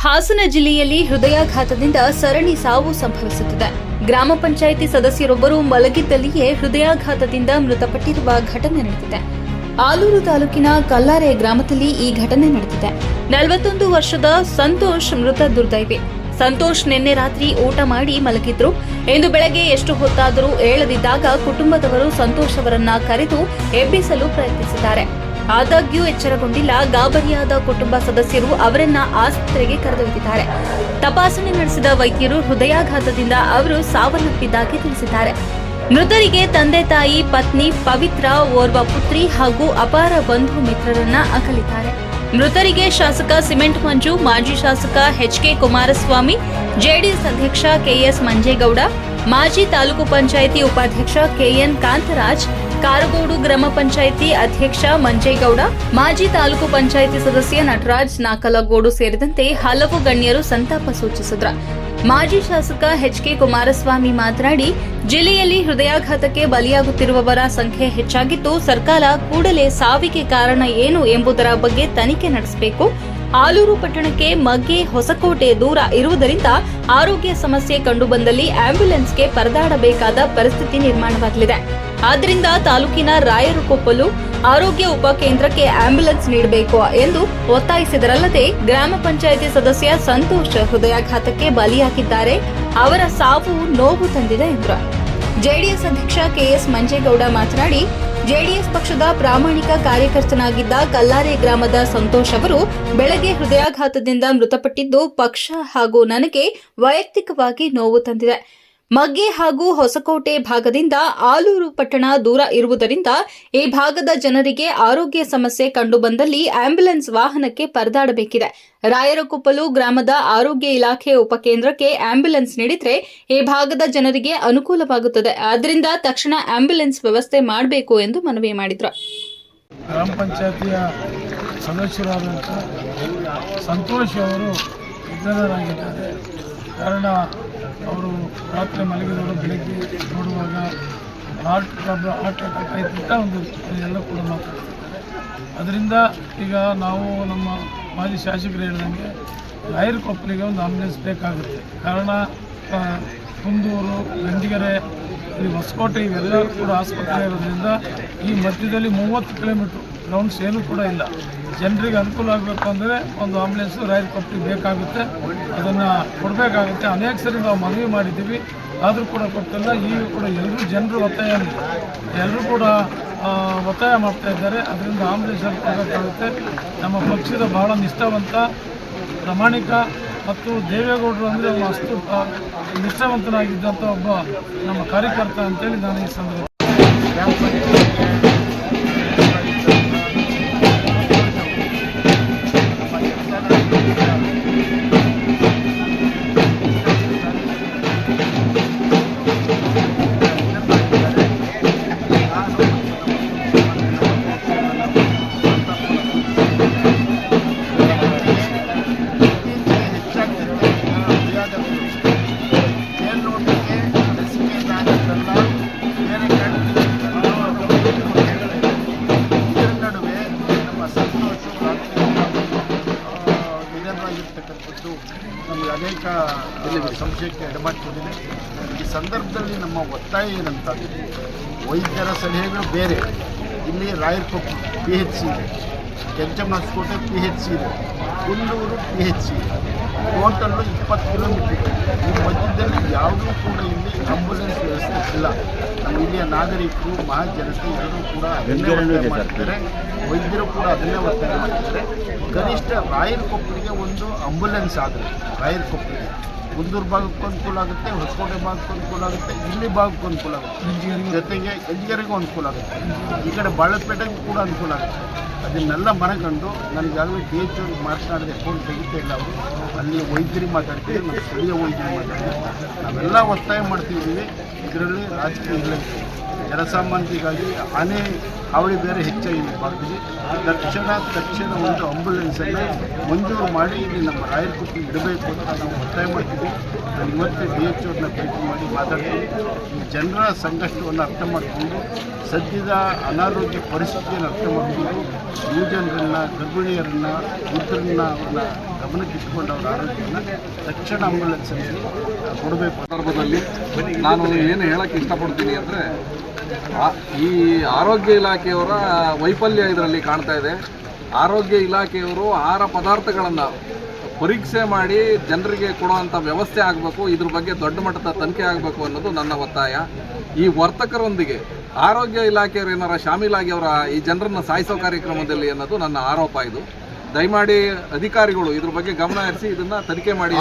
ಹಾಸನ ಜಿಲ್ಲೆಯಲ್ಲಿ ಹೃದಯಾಘಾತದಿಂದ ಸರಣಿ ಸಾವು ಸಂಭವಿಸುತ್ತಿದೆ. ಗ್ರಾಮ ಪಂಚಾಯಿತಿ ಸದಸ್ಯರೊಬ್ಬರು ಮಲಗಿದ್ದಲ್ಲಿಯೇ ಹೃದಯಾಘಾತದಿಂದ ಮೃತಪಟ್ಟಿರುವ ಘಟನೆ ನಡೆದಿದೆ. ಆಲೂರು ತಾಲೂಕಿನ ಕಲ್ಲಾರೆ ಗ್ರಾಮದಲ್ಲಿ ಈ ಘಟನೆ ನಡೆದಿದೆ. 41 ವರ್ಷದ ಸಂತೋಷ್ ಮೃತ ದುರ್ದೈವಿ. ಸಂತೋಷ್ ನಿನ್ನೆ ರಾತ್ರಿ ಊಟ ಮಾಡಿ ಮಲಗಿದ್ರು. ಇಂದು ಬೆಳಗ್ಗೆ ಎಷ್ಟು ಹೊತ್ತಾದರೂ ಏಳದಿದ್ದಾಗ ಕುಟುಂಬದವರು ಸಂತೋಷ್ ಅವರನ್ನ ಕರೆದು ಎಬ್ಬಿಸಲು ಪ್ರಯತ್ನಿಸಿದ್ದಾರೆ. ಆದಾಗ್ಯೂ ಎಚ್ಚರಗೊಂಡಿಲ್ಲ. ಗಾಬರಿಯಾದ ಕುಟುಂಬ ಸದಸ್ಯರು ಅವರನ್ನ ಆಸ್ಪತ್ರೆಗೆ ಕರೆದೊಯ್ದಿದ್ದಾರೆ. ತಪಾಸಣೆ ನಡೆಸಿದ ವೈದ್ಯರು ಹೃದಯಾಘಾತದಿಂದ ಅವರು ಸಾವನ್ನಪ್ಪಿದ್ದಾಗಿ ತಿಳಿಸಿದ್ದಾರೆ. ಮೃತರಿಗೆ ತಂದೆ ತಾಯಿ, ಪತ್ನಿ ಪವಿತ್ರ, ಓರ್ವ ಪುತ್ರಿ ಹಾಗೂ ಅಪಾರ ಬಂಧು ಮಿತ್ರರನ್ನ ಅಗಲಿದ್ದಾರೆ. ಮೃತರಿಗೆ ಶಾಸಕ ಸಿಮೆಂಟ್ ಮಂಜು, ಮಾಜಿ ಶಾಸಕ ಎಚ್.ಕೆ. ಕುಮಾರಸ್ವಾಮಿ, ಜೆಡಿಎಸ್ ಅಧ್ಯಕ್ಷ ಕೆ.ಎಸ್. ಮಂಜೇಗೌಡ, ಮಾಜಿ ತಾಲೂಕು ಪಂಚಾಯಿತಿ ಉಪಾಧ್ಯಕ್ಷ ಕೆ.ಎನ್. ಕಾಂತರಾಜ್, ಕಾರಗೋಡು ಗ್ರಾಮ ಪಂಚಾಯಿತಿ ಅಧ್ಯಕ್ಷ ಮಂಜೇಗೌಡ, ಮಾಜಿ ತಾಲೂಕು ಪಂಚಾಯಿತಿ ಸದಸ್ಯ ನಟರಾಜ್ ನಾಕಲಗೋಡು ಸೇರಿದಂತೆ ಹಲವು ಗಣ್ಯರು ಸಂತಾಪ ಸೂಚಿಸಿದರು. ಮಾಜಿ ಶಾಸಕ ಎಚ್.ಕೆ. ಕುಮಾರಸ್ವಾಮಿ ಮಾತನಾಡಿ, ಜಿಲ್ಲೆಯಲ್ಲಿ ಹೃದಯಾಘಾತಕ್ಕೆ ಬಲಿಯಾಗುತ್ತಿರುವವರ ಸಂಖ್ಯೆ ಹೆಚ್ಚಾಗಿದ್ದು, ಸರ್ಕಾರ ಕೂಡಲೇ ಸಾವಿಗೆ ಕಾರಣ ಏನು ಎಂಬುದರ ಬಗ್ಗೆ ತನಿಖೆ ನಡೆಸಬೇಕು. ಆಲೂರು ಪಟ್ಟಣಕ್ಕೆ ಮಗ್ಗೆ, ಹೊಸಕೋಟೆ ದೂರ ಇರುವುದರಿಂದ ಆರೋಗ್ಯ ಸಮಸ್ಯೆ ಕಂಡುಬಂದಲ್ಲಿ ಆಂಬ್ಯುಲೆನ್ಸ್ಗೆ ಪರದಾಡಬೇಕಾದ ಪರಿಸ್ಥಿತಿ ನಿರ್ಮಾಣವಾಗಲಿದೆ. ಆದ್ದರಿಂದ ತಾಲೂಕಿನ ರಾಯರಕೊಪ್ಪಲು ಆರೋಗ್ಯ ಉಪಕೇಂದ್ರಕ್ಕೆ ಆಂಬ್ಯುಲೆನ್ಸ್ ನೀಡಬೇಕು ಎಂದು ಒತ್ತಾಯಿಸಿದರಲ್ಲದೆ, ಗ್ರಾಮ ಪಂಚಾಯಿತಿ ಸದಸ್ಯ ಸಂತೋಷ್ ಹೃದಯಾಘಾತಕ್ಕೆ ಬಲಿಯಾಗಿದ್ದಾರೆ. ಅವರ ಸಾವು ನೋವು ತಂದಿದೆ ಎಂದರು. ಜೆಡಿಎಸ್ ಅಧ್ಯಕ್ಷ ಕೆ.ಎಸ್. ಮಂಜೇಗೌಡ ಮಾತನಾಡಿ, ಜೆಡಿಎಸ್ ಪಕ್ಷದ ಪ್ರಾಮಾಣಿಕ ಕಾರ್ಯಕರ್ತನಾಗಿದ್ದ ಕಲ್ಲಾರೆ ಗ್ರಾಮದ ಸಂತೋಷ್ ಅವರು ಬೆಳಗ್ಗೆ ಹೃದಯಾಘಾತದಿಂದ ಮೃತಪಟ್ಟಿದ್ದು ಪಕ್ಷ ಹಾಗೂ ನನಗೆ ವೈಯಕ್ತಿಕವಾಗಿ ನೋವು ತಂದಿದೆ. ಮಗ್ಗೆ ಹಾಗೂ ಹೊಸಕೋಟೆ ಭಾಗದಿಂದ ಆಲೂರು ಪಟ್ಟಣ ದೂರ ಇರುವುದರಿಂದ ಈ ಭಾಗದ ಜನರಿಗೆ ಆರೋಗ್ಯ ಸಮಸ್ಯೆ ಕಂಡುಬಂದಲ್ಲಿ ಆಂಬ್ಯುಲೆನ್ಸ್ ವಾಹನಕ್ಕೆ ಪರದಾಡಬೇಕಿದೆ. ರಾಯರಕೊಪ್ಪಲು ಗ್ರಾಮದ ಆರೋಗ್ಯ ಇಲಾಖೆ ಉಪಕೇಂದ್ರಕ್ಕೆ ಆಂಬ್ಯುಲೆನ್ಸ್ ನೀಡಿದ್ರೆ ಈ ಭಾಗದ ಜನರಿಗೆ ಅನುಕೂಲವಾಗುತ್ತದೆ. ಆದ್ದರಿಂದ ತಕ್ಷಣ ಆಂಬ್ಯುಲೆನ್ಸ್ ವ್ಯವಸ್ಥೆ ಮಾಡಬೇಕು ಎಂದು ಮನವಿ ಮಾಡಿದರು. ಗ್ರಾಮ ಪಂಚಾಯತಿಯ ಸದಸ್ಯರಾದಂಥ ಸಂತೋಷ್ ಅವರು ನಿಧನರಾಗಿದ್ದಾರೆ. ಕಾರಣ ಅವರು ರಾತ್ರಿ ಮಲಗಿದವರು ಬೆಳಗ್ಗೆ ನೋಡುವಾಗ ಹಾರ್ಟ್ ಅಟ್ಯಾಕ್ ಆಯ್ತು ಒಂದು ಎಲ್ಲ ಕೂಡ ಮಾತಾಡ್ತಿದ್ದಾರೆ. ಅದರಿಂದ ಈಗ ನಾವು ನಮ್ಮ ಮಾಜಿ ಶಾಸಕರು ಹೇಳಿದಂಗೆ ರಾಯರಕೊಪ್ಪಲಿಗೆ ಒಂದು ಆಂಬ್ಯುಲೆನ್ಸ್ ಬೇಕಾಗುತ್ತೆ. ಕಾರಣ ಕುಂದೂರು, ಗಂಜಿಗೆರೆ, ಇಲ್ಲಿ ಹೊಸಕೋಟೆ ಇವೆಲ್ಲರೂ ಕೂಡ ಆಸ್ಪತ್ರೆ ಇರೋದ್ರಿಂದ ಈ ಮಧ್ಯದಲ್ಲಿ 30 ಕಿಲೋಮೀಟ್ರ್ ಗ್ರೌಂಡ್ಸ್ ಏನೂ ಕೂಡ ಇಲ್ಲ. ಜನರಿಗೆ ಅನುಕೂಲ ಆಗಬೇಕು ಅಂದರೆ ಒಂದು ಆಂಬ್ಯುಲೆನ್ಸು ರಾಯರಕೊಪ್ಪಲಿಗೆ ಬೇಕಾಗುತ್ತೆ. ಅದನ್ನು ಕೊಡಬೇಕಾಗುತ್ತೆ. ಅನೇಕ ಸರಿ ನಾವು ಮನವಿ ಮಾಡಿದ್ದೀವಿ, ಆದರೂ ಕೂಡ ಕೊಟ್ಟಿಲ್ಲ. ಈಗ ಕೂಡ ಎಲ್ಲರೂ ಕೂಡ ಒತ್ತಾಯ ಮಾಡ್ತಾ ಇದ್ದಾರೆ. ಅದರಿಂದ ಆಂಬ್ಯುಲೆನ್ಸ್ ಕೊಡಬೇಕಾಗುತ್ತೆ. ನಮ್ಮ ಪಕ್ಷದ ಬಹಳ ನಿಷ್ಠಾವಂತ, ಪ್ರಾಮಾಣಿಕ ಮತ್ತು ದೇವೇಗೌಡರು ಅಂದರೆ ಅಷ್ಟು ನಿಷ್ಠಾವಂತನಾಗಿದ್ದಂಥ ಒಬ್ಬ ನಮ್ಮ ಕಾರ್ಯಕರ್ತ ಅಂತೇಳಿ ನಾನು ಈ ಸಂದರ್ಭ ನಮಗೆ ಅನೇಕ ಸಂಶಯಕ್ಕೆ ಎಡಮಾಡ್ಕೊಂಡಿದೆ. ಈ ಸಂದರ್ಭದಲ್ಲಿ ನಮ್ಮ ಒತ್ತಾಯ ಏನಂತಂದರೆ, ವೈದ್ಯರ ಸಲಹೆಗಳು ಬೇರೆ. ಇಲ್ಲಿ ರಾಯರಕೊಪ್ಪ PHC ಇದೆ, ಕೆಂಚಮ್ಮನಕೋಟೆ PHC ಇದೆ, ಕುಂದೂರು PHC ಇದೆ. ಟೋಟಲ್ಲು 20 ಕಿಲೋಮೀಟರ್ ಇದೆ. ಈ ಮಧ್ಯದಲ್ಲಿ ಯಾವುದೂ ಕೂಡ ಇಲ್ಲಿ ಆಂಬ್ಯುಲೆನ್ಸ್ ವ್ಯವಸ್ಥೆ ಇಲ್ಲ. ನಮ್ಮ ಇಲ್ಲಿಯ ನಾಗರಿಕರು, ಮಹಾಜನತೆ ಎಲ್ಲರೂ ಕೂಡ ಅದನ್ನೇ ಒತ್ತಾಯ ಮಾಡ್ತಾರೆ. ವೈದ್ಯರು ಕೂಡ ಅದನ್ನೇ ಒತ್ತಾಯ ಮಾಡ್ತಾರೆ. ಕನಿಷ್ಠ ರಾಯರಕೊಪ್ಪಲಿಗೆ ಒಂದು ಆಂಬ್ಯುಲೆನ್ಸ್ ಆದರೆ ರಾಯರಕೊಪ್ಪಲಿಗೆ ಕುಂದೂರು ಭಾಗಕ್ಕೂ ಅನುಕೂಲ ಆಗುತ್ತೆ, ಹೊಸಕೋಟೆ ಭಾಗಕ್ಕೂ ಅನುಕೂಲ ಆಗುತ್ತೆ, ಇಲ್ಲಿ ಭಾಗಕ್ಕೂ ಅನುಕೂಲ ಆಗುತ್ತೆ, ಜೊತೆಗೆ ಗಂಜಿಗೆರೆಗೂ ಅನುಕೂಲ ಆಗುತ್ತೆ, ಈ ಕಡೆ ಬಾಳೆಪೇಟೆಗೂ ಕೂಡ ಅನುಕೂಲ ಆಗುತ್ತೆ. ಅದನ್ನೆಲ್ಲ ಮನಗಂಡು ನನಗಾಗಲೇ DH ಅವ್ರಿಗೆ ಮಾತನಾಡಿದೆ, ಫೋನ್ ತೆಗಿತಾ ಇಲ್ಲ ಅವರು. ಅಲ್ಲಿ ವೈದ್ಯರಿಗೆ ಮಾತಾಡ್ತೀವಿ, ನಮ್ಮ ಸ್ಥಳೀಯ ವೈದ್ಯರಿಗೆ ಮಾತಾಡ್ತೀವಿ. ನಾವೆಲ್ಲ ಒತ್ತಾಯ ಮಾಡ್ತಿದ್ದೀವಿ. ಇದರಲ್ಲಿ ರಾಜಕೀಯ ಇಲ್ಲ. ಜನಸಾಮಾನ್ಯರಿಗಾಗಿ ಆನೆ ಹಾವಳಿ ಬೇರೆ ಹೆಚ್ಚಾಗಿದೆ ಭಾಗದಲ್ಲಿ. ತಕ್ಷಣ ಒಂದು ಆಂಬ್ಯುಲೆನ್ಸನ್ನು ಮಂಜೂರು ಮಾಡಿ ಇಲ್ಲಿ ನಮ್ಮ ರಾಯರಕೊಪ್ಪಲಿಗೆ ಇಡಬೇಕು ಅಂತ ನಾವು ಒತ್ತಾಯ ಮಾಡ್ತೀವಿ. ನಾನು ಇವತ್ತೇ DH ಅವ್ರನ್ನ ಭೇಟಿ ಮಾಡಿ ಮಾತಾಡ್ತೀವಿ. ಈ ಜನರ ಸಂಕಷ್ಟವನ್ನು ಅರ್ಥ ಮಾಡಿಕೊಂಡು, ಸದ್ಯದ ಅನಾರೋಗ್ಯ ಪರಿಸ್ಥಿತಿಯನ್ನು ಅರ್ಥ ಮಾಡಿಕೊಂಡು ಯುವಜನರನ್ನು, ಗರ್ಭಿಣಿಯರನ್ನು, ವೃದ್ಧರನ್ನು ಅವ್ರನ್ನ ಗಮನಕ್ಕೆ ಇಟ್ಕೊಂಡು ಅವರ ಆರೋಗ್ಯವನ್ನು ತಕ್ಷಣ ಆಂಬ್ಯುಲೆನ್ಸ್ಗೆ ಕೊಡಬೇಕು. ಸಂದರ್ಭದಲ್ಲಿ ನಾನು ಏನು ಹೇಳಕ್ಕೆ ಇಷ್ಟಪಡ್ತೀನಿ ಅಂದರೆ ಈ ಆರೋಗ್ಯ ಇಲಾಖೆಯವರ ವೈಫಲ್ಯ ಇದರಲ್ಲಿ ಕಾಣ್ತಾ ಇದೆ. ಆರೋಗ್ಯ ಇಲಾಖೆಯವರು ಆಹಾರ ಪದಾರ್ಥಗಳನ್ನು ಪರೀಕ್ಷೆ ಮಾಡಿ ಜನರಿಗೆ ಕೊಡುವಂಥ ವ್ಯವಸ್ಥೆ ಆಗಬೇಕು. ಇದ್ರ ಬಗ್ಗೆ ದೊಡ್ಡ ಮಟ್ಟದ ತನಿಖೆ ಆಗಬೇಕು ಅನ್ನೋದು ನನ್ನ ಒತ್ತಾಯ. ಈ ವರ್ತಕರೊಂದಿಗೆ ಆರೋಗ್ಯ ಇಲಾಖೆಯವರು ಏನಾರ ಶಾಮೀಲಾಗಿ ಅವರ ಈ ಜನರನ್ನು ಸಾಯಿಸೋ ಕಾರ್ಯಕ್ರಮದಲ್ಲಿ ಅನ್ನೋದು ನನ್ನ ಆರೋಪ. ಇದು ದಯಮಾಡಿ ಅಧಿಕಾರಿಗಳು ಇದ್ರ ಬಗ್ಗೆ ಗಮನ ಹರಿಸಿ ಇದನ್ನ ತನಿಖೆ ಮಾಡಿ.